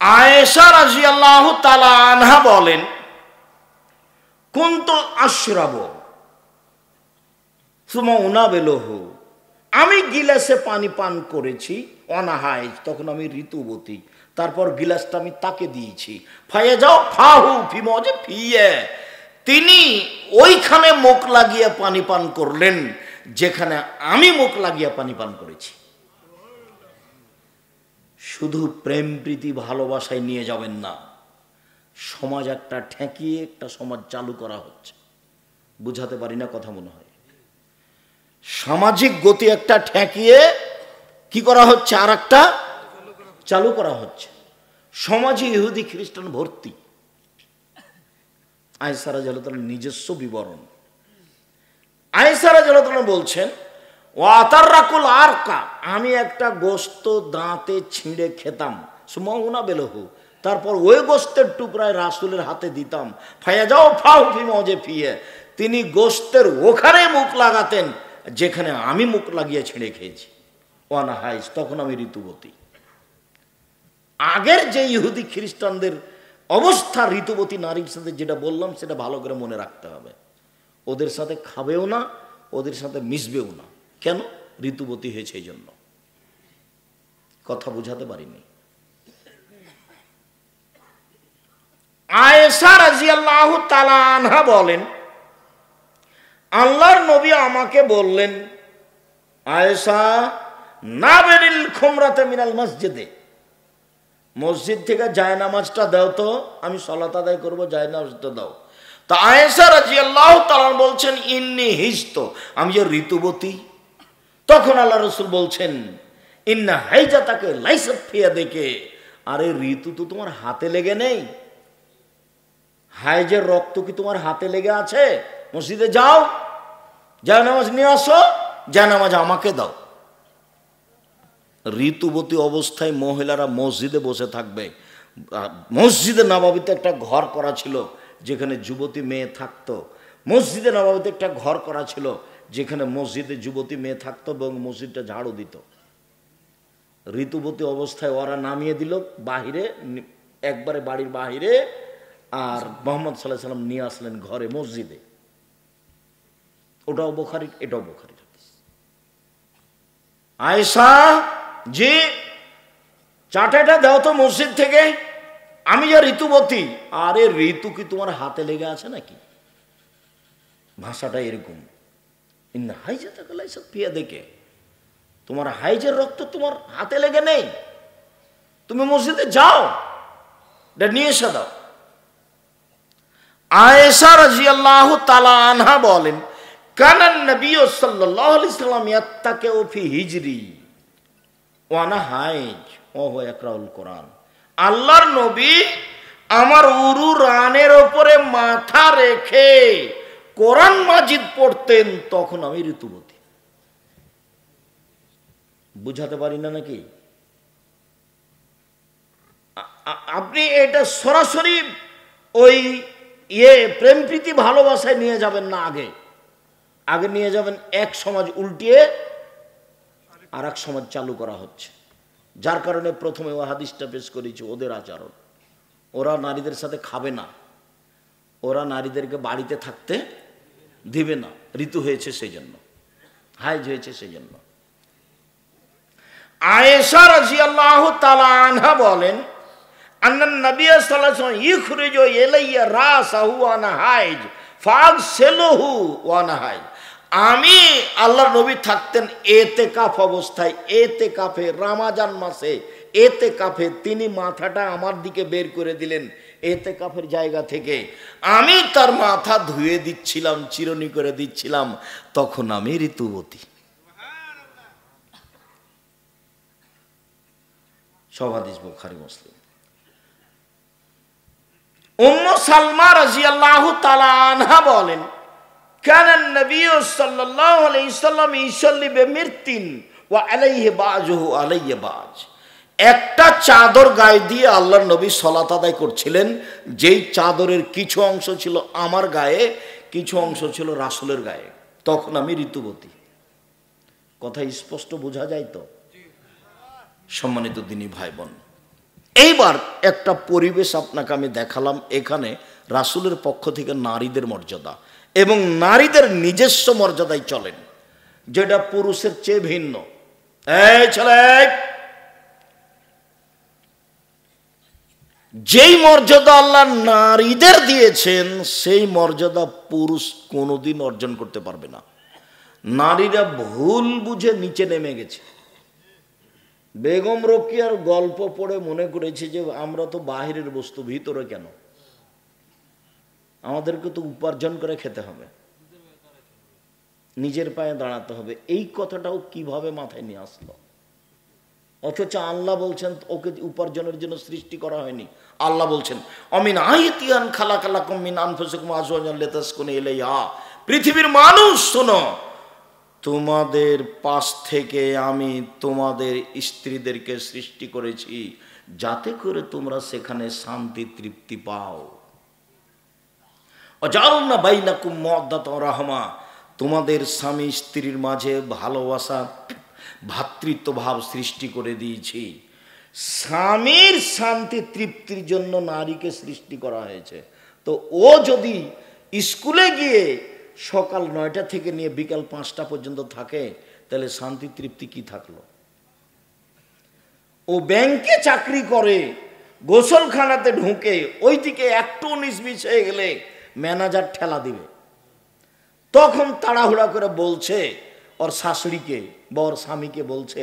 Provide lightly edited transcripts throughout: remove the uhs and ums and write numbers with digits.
আয়েশা রাদিয়াল্লাহু তাআলা আনহা বলেন, কুনতু আশরাবু সুমা উনাবিলহু, আমি গিলাসে পানি পান করেছি, অনাহাইজ, তখন আমি ঋতুবতী, তারপর গিলাসটা আমি তাকে দিয়েছি। ফায়া যাও ফাহু ফিমজে ফিয়ে, তিনি ওইখানে মুখ লাগিয়ে পানি পান করলেন যেখানে আমি মুখ লাগিয়ে পানি পান করেছি। শুধু প্রেম প্রীতি ভালোবাসায় নিয়ে যাবেন না, সমাজ একটা ঠেকিয়ে একটা সমাজ চালু করা হচ্ছে। বুঝাতে পারি না কথা মনে হয়। সামাজিক গতি একটা ঠেকিয়ে কি করা হচ্ছে, আর একটা চালু করা হচ্ছে। সমাজে ইহুদি খ্রিস্টান ভর্তি। আয়েশা রাদিয়াল্লাহু তাআলার নিজস্ব বিবরণ। আয়েশা রাদিয়াল্লাহু তাআলা বলছেন, ওয়াতাররাকুল আরকা, আমি একটা গোশত দাঁতে ছিঁড়ে খেতাম, সুমাউনা বেলহু, তারপর ওই গোশতের টুকরায় রাসূলের হাতে দিতাম। ফায়া যাও ফাউ ফিমজে ফিয়ে, তিনি গোশতের ওখানে মুখ লাগাতেন যেখানে আমি মুখ লাগিয়ে ছিঁড়ে খেয়েছি। ওয়ানা হাইজ, তখন আমি ঋতুবতী। আগের যে ইহুদি খ্রিস্টানদের অবস্থা ঋতুবতী নারীর সাথে যেটা বললাম সেটা ভালো করে মনে রাখতে হবে। ওদের সাথে খাবেও না, ওদের সাথে মিশবেও না। কেন? ঋতুবতী হয়েছে এই জন্য। কথা বুঝাতে পারিনি। আয়েশা রাদিয়াল্লাহু তাআলা আনহা বলেন, আল্লাহর নবী আমাকে বললেন, আয়েশা নাবেরিল খুমরাতে মিনাল মসজিদে, মসজিদ থেকে জায়নামাজটা দাও তো, আমি সালাত আদায় করবো, জায়নামাজটা দাও। তা আয়েশা রাদিয়াল্লাহু তাআলা বলছেন, ইন্নী হিজত, আমি যে ঋতুবতী। তখন আল্লাহ রাসূল বলছেন, ইন্না হাইজাতাকে লাইসাত ফিয়া, দেখে আরে ঋতু তো তোমার হাতে লেগে নেই, হাইজের রক্ত কি তোমার হাতে লেগে আছে? মসজিদে যাও, জায়নামাজ নিয়ে আসো, জায়নামাজ আমাকে দাও। ঋতুবতী অবস্থায় মহিলারা মসজিদে বসে থাকবে। মসজিদে নববীতে একটা ঘর করা ছিল যেখানে যুবতী মেয়ে থাকতো। মসজিদে নববীতে একটা ঘর করা ছিল যেখানে মসজিদে যুবতী মেয়ে থাকতো এবং মসজিদটা ঝাড়ু দিত। ঋতুবতী অবস্থায় ওরা নামিয়ে দিল বাহিরে, একবারে বাড়ির বাহিরে, আর মুহাম্মদ সাল্লাল্লাহু আলাইহি সাল্লাম নিয়ে আসলেন ঘরে মসজিদে। ওটাও বুখারী, এটাও বুখারী। আয়েশা, যে চাটাটা দাও তো মসজিদ থেকে, আমি যে ঋতুবতী। আরে ঋতু কি তোমার হাতে লেগে আছে নাকি? ভাষাটা এরকম। ইন্না হাইজাতাকা লাইসাত ফিয়া, দেখে তোমার হাইজের রক্ত তোমার হাতে লেগে নেই, তুমি মসজিদে যাও, এটা নিয়ে এসে দাও। আয়েশা রাদিয়াল্লাহু তাআলা আনহা বলেন, কানান নবী সাল্লাল্লাহু আলাইহি সাল্লাম ইয়াত্তাকিউ ফি হিজরি ওয়া আনা হাইজ ওয়া হুয়া ইয়াকরাউল কোরআন, আল্লাহর নবী আমার উরু রানের উপরে মাথা রেখে কোরআন মাজিদ পড়তেন, তখন আমি ঋতুবতী। বুঝাতে পারি না নাকি? আপনি এটা সরাসরি ওই প্রেম প্রীতি ভালোবাসায় নিয়ে যাবেন না। আগে নিয়ে যাবেন এক সমাজ উল্টিয়ে আর এক সমাজ চালু করা হচ্ছে। যার কারণে প্রথমে ও হাদিসটা পেশ করেছি, ওদের আচরণ। ওরা নারীদের সাথে খাবে না, ওরা নারীদেরকে বাড়িতে থাকতে দিবে না, ঋতু হয়েছে সেই জন্য, হাইজ হয়েছে সেই জন্য। আয়েশা রাদিয়াল্লাহু তাআলা আনহা বলেন, আন্নান নবী সাল্লাল্লাহু আলাইহি ওয়াসাল্লাম ইখরিজু ইলাইয়া রাসাহু ওয়া আনা হাইজ ফাগসিলুহু ওয়া আনা হাইজ, আমি আল্লাহর নবী থাকতেন এতেকাফ অবস্থায়, এতেকাফে রমজান মাসে এতেকাফে তিনি মাথাটা আমার দিকে বের করে দিলেন এতেকাফের জায়গা থেকে, আমি তার মাথা ধুয়ে দিচ্ছিলাম, চিরুনি করে দিচ্ছিলাম, তখন আমি ঋতুবতী। সব হাদিস বুখারী মুসলিম। উম্মু সালমা রাদিয়াল্লাহু তাআলা আনহা বলেন, কানান নবী সাল্লাল্লাহু আলাইহি সাল্লাম ইসাল্লি বিমিরতিন ওয়া আলাইহি বাজুহু আলাইহি বাজ, একটা চাদর গায়ে দিয়ে আল্লাহর নবী সালাত আদায় করছিলেন, যেই চাদরের কিছু অংশ ছিল আমার গায়ে, কিছু অংশ ছিল রাসূলের গায়ে, তখন আমি ঋতুবতী। কথা স্পষ্ট বোঝা যায় তো? সম্মানিত দিনী ভাই বোন, এইবার একটা পরিবেশ আপনাকে আমি দেখালাম, এখানে রাসূলের পক্ষ থেকে নারীদের মর্যাদা এবং নারীদের নিজস্ব মর্যাদায় চলেন, যেটা পুরুষের চেয়ে ভিন্ন। এই ছেলে, যেই মর্যাদা আল্লাহ নারীদের দিয়েছেন সেই মর্যাদা পুরুষ কোনোদিন অর্জন করতে পারবে না। নারীরা ভুল বুঝে নিচে নেমে গেছে। বেগম রোকেয়ার গল্প পড়ে মনে করেছে যে আমরা তো বাহিরের বস্তু, ভিতরে কেন? আমাদেরকে তো উপার্জন করে খেতে হবে, নিজের পায়ে দাঁড়াতে হবে। এই কথাটাও কিভাবে মাথায় নিয়ে আসলো? অথচ আল্লাহ বলছেন ওকে উপার্জনের জন্য সৃষ্টি করা হয়নি। আল্লাহ বলছেন অমিন আয়াতিয়ান খালাকালাকুম মিন আনফুসিকুম আজওয়াজান লিতাসকুনু ইলাইহা, পৃথিবীর মানুষ শোনো, তোমাদের পাশ থেকে আমি তোমাদের স্ত্রীদেরকে সৃষ্টি করেছি যাতে করে তোমরা সেখানে শান্তি তৃপ্তি পাও। ওয়াজালনা বাইনাকুম মাওয়াদ্দাতাও রাহমা, তোমাদের স্বামী স্ত্রীর মাঝে ভালোবাসা ভ্রাতৃত্ব ভাব সৃষ্টি করে দিয়েছি। স্বামীর শান্তি তৃপ্তির জন্য নারীকে সৃষ্টি করা হয়েছে। তো ও যদি স্কুলে গিয়ে সকাল 9টা থেকে নিয়ে বিকাল 5টা পর্যন্ত থাকে, তাহলে শান্তি তৃপ্তি কি থাকলো? ও ব্যাংকে চাকরি করে, গোসলখানাতে ঢুকে ওইদিকে একটু 19-20 হয়ে গেলে ম্যানেজার ঠেলা দিবে, তখন তাড়াহুড়া করে বলছে ওর শাশুড়িকে বা ওর স্বামীকে, বলছে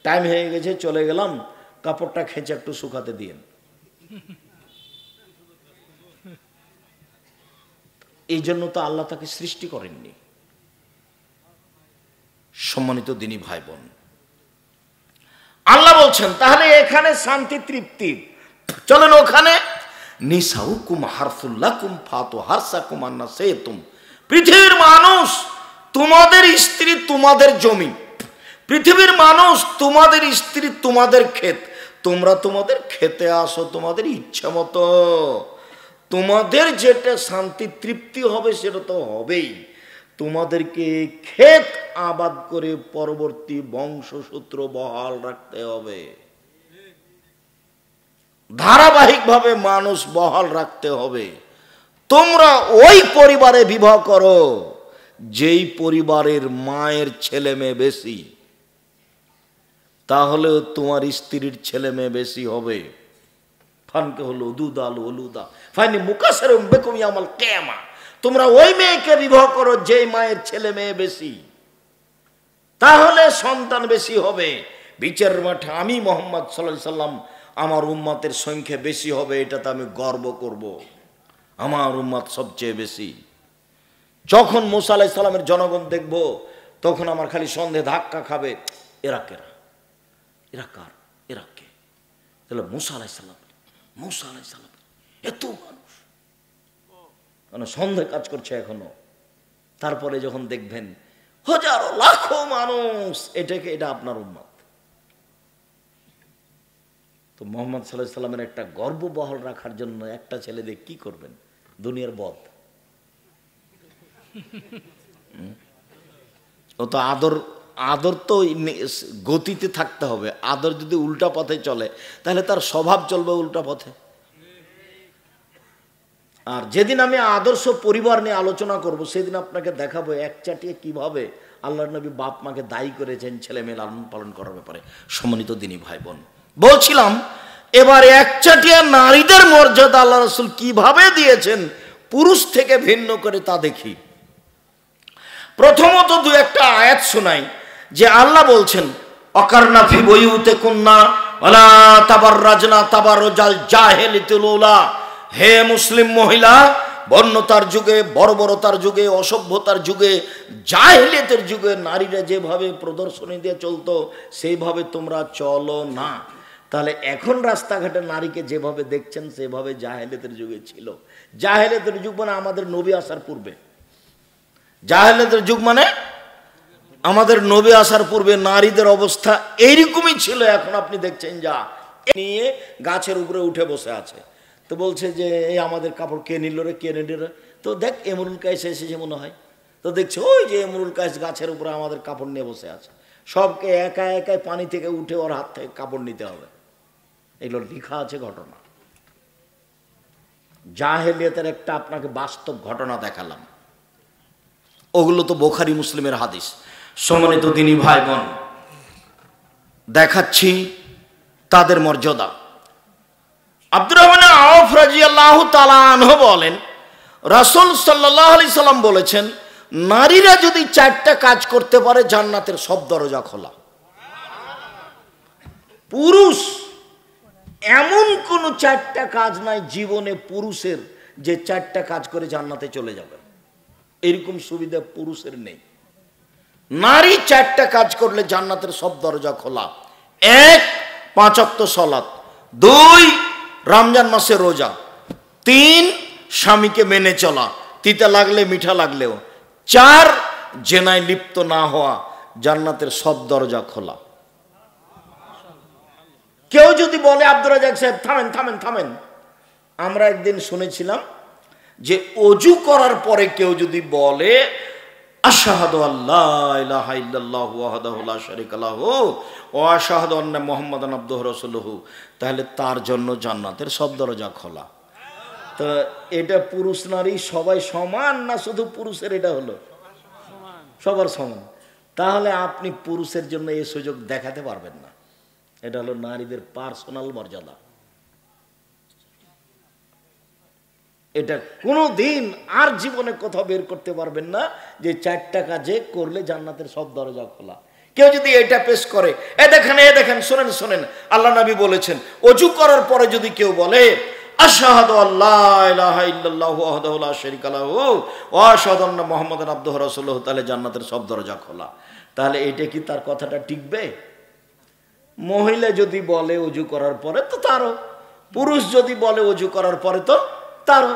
টাইম হয়ে গেছে চলে গেলাম, কাপড়টা খেঁচে একটু শুকাতে দিয়েন। এই জন্য তো আল্লাহ তাকে সৃষ্টি করেননি। সম্মানিত দিনী ভাই বোন, আল্লাহ বলছেন তাহলে এখানে শান্তি তৃপ্তি, চলেন ওখানে নিসাউকুম হারসুল লাকুম ফাতু হারসাকুম আন্না শাইতুম, পৃথিবীর মানুষ তোমাদের স্ত্রী তোমাদের জমি, পৃথিবীর মানুষ তোমাদের স্ত্রী তোমাদের ক্ষেত, তোমরা তোমাদের খেতে আসো তোমাদের ইচ্ছা মতো, তোমাদের যেটা শান্তি তৃপ্তি হবে সেটা তো হবেই। তোমাদেরকে ক্ষেত আবাদ করে পরবর্তী বংশসূত্র বহাল রাখতে হবে, ধারাবাহিকভাবে মানুষ বহাল রাখতে হবে। তোমরা ওই পরিবারে বিবাহ করো যেই পরিবারের মায়ের ছেলে মেয়ে বেশি, তাহলে তোমার স্ত্রীর ছেলে মেয়ে বেশি হবে। ফানকে হলো দুদা লুদা ফাইনি মুকাসসারুম বিকুম ইয়াউমাল কিয়ামা, তোমরা ওই মেয়েকে বিবাহ করো যেই মায়ের ছেলে মেয়ে বেশি, তাহলে সন্তান বেশি হবে। বিচারের মাঠে আমি মুহাম্মদ সাল্লাল্লাহু আলাইহি সাল্লাম আমার উম্মতের সংখ্যা বেশি হবে, এটাতে আমি গর্ব করব। আমার উম্মত সবচেয়ে বেশি। যখন মুসা আলাইহিস সালামের জনগণ দেখব, তখন আমার খালি সন্দেহ ধাক্কা খাবে, এরা কেরা, এরা কার, এরা কে? তাহলে মুসা আলাইহিস সালাম, মুসা আলাইহিস সালাম এত মানুষ, মানে সন্দেহ কাজ করছে এখনো। তারপরে যখন দেখবেন হাজারো লাখো মানুষ, এটা আপনার উম্মত। তো মুহাম্মদ সাল্লাল্লাহু আলাইহি সাল্লামের একটা গর্ব বহাল রাখার জন্য একটা ছেলে দিয়ে কি করবেন? দুনিয়ার বদ। ও তো আদর তো গতিতে থাকতে হবে। আদর যদি উল্টা পথে চলে তাহলে তার স্বভাব চলবে উল্টা পথে। আর যেদিন আমি আদর্শ পরিবার নিয়ে আলোচনা করব, সেদিন আপনাকে দেখাবো একচাটিয়ে কিভাবে আল্লাহর নবী বাপ মাকে দায়ী করেছেন ছেলে মেয়ে লালন পালন করার ব্যাপারে। সম্মানিত দিনী ভাই বোন, বলছিলাম এবার একচাটিয়া নারীদের মর্যাদা আল্লাহ রাসূল কিভাবে দিয়েছেন পুরুষ থেকে ভিন্ন করে তা দেখি। প্রথমত দু একটা আয়াত শোনাই, যে আল্লাহ বলছেন অকারনা ফি বুয়ুতিকুন্না ওয়ালা তাবাররাজনা তাবাররুজাল জাহিলিয়াতুল উলা, হে মুসলিম মহিলা, বন্যতার যুগে, বর্বরতার যুগে, অসভ্যতার যুগে, জাহিলিয়াতের যুগে নারীরা যেভাবে প্রদর্শনী দিয়ে চলতো সেইভাবে তোমরা চলো না। তাহলে এখন রাস্তাঘাটে নারীকে যেভাবে দেখছেন সেভাবে জাহিলিয়াতের যুগে ছিল। জাহিলিয়াতের যুগ মানে আমাদের নবী আসার পূর্বে, জাহেলিয়াতের যুগ মানে আমাদের নবী আসার পূর্বে নারীদের অবস্থা এইরকমই ছিল। এখন আপনি দেখছেন যা নিয়ে গাছের উপরে উঠে বসে আছে, তো বলছে যে এই আমাদের কাপড় কে নিল রে, কে নিল রে? তো দেখ এমরুল কায়েস এসেছে মনে হয়, তো দেখছে ওই যে এমরুল কায়েস গাছের উপরে আমাদের কাপড় নিয়ে বসে আছে। সবকে একা একাই পানি থেকে উঠে ওর হাত থেকে কাপড় নিতে হবে। এগুলো লেখা আছে ঘটনা। জাহেলিয়াতের একটা আপনাকে বাস্তব ঘটনা দেখালাম, ওগুলো তো বুখারী মুসলিমের হাদিস। সম্মানিত দিনী ভাই বোন, দেখাচ্ছি তাদের মর্যাদা। আব্দুর রহমান আওফ রাদিয়াল্লাহু তাআলা আনহু বলেন, রাসূল সাল্লাল্লাহু আলাইহি সাল্লাম বলেছেন, নারীরা যদি 4টা কাজ করতে পারে জান্নাতের সব দরজা খোলা। পুরুষ এমন কোন 4টা কাজ নাই জীবনে পুরুষের যে 4টা কাজ করে জান্নাতে চলে যাবে, এরকম সুবিধা পুরুষের নেই। নারী 4টা কাজ করলে জান্নাতের সব দরজা খোলা। 1, 5 ওয়াক্ত সালাত, 2, রমজান মাসে রোজা, 3, স্বামীকে মেনে চলা, তিতা লাগলে মিঠা লাগলেও, 4, জেনায় লিপ্ত না হওয়া, জান্নাতের সব দরজা খোলা। কেউ যদি বলে, আব্দুর রাজ্জাক সাহেব থামেন থামেন থামেন, আমরা একদিন শুনেছিলাম যে অজু করার পরে কেউ যদি বলে আশহাদু আল্লা ইলাহা ইল্লাল্লাহু ওয়াহদাহু লা শারীকা লাহু ওয়া আশহাদু আন্না মুহাম্মাদান আবদুহু রাসূলুহু, তাহলে তার জন্য জান্নাতের সব দরজা খোলা। তো এটা পুরুষ নারী সবাই সমান না শুধু পুরুষের এটা হলো? সবার সমান। তাহলে আপনি পুরুষের জন্য এই সুযোগ দেখাতে পারবেন না। এটা হলো নারীদের পার্সোনাল মর্যাদা। এটা কোনো দিন আর জীবনে কোথাও বের করতে পারবেন না যে 4টা কাজে করলে জান্নাতের সব দরজা খোলা। কেউ যদি এটা পেশ করে, এ দেখেন শোনেন শোনেন, আল্লাহ নবী বলেছেন ওযু করার পরে যদি কেউ বলে আশহাদু আল্লা ইলাহা ইল্লাল্লাহু ওয়াহদাহু লা শারীকা লাহু ওয়া আশহাদু আন্না মুহাম্মাদান আবদুহু রাসূলুহু, তাহলে জান্নাতের সব দরজা খোলা। তাহলে এটা কি তার কথাটা টিকবে? মহিলা যদি বলে ওযু করার পরে তো তারও, পুরুষ যদি বলে ওযু করার পরে তো তারও।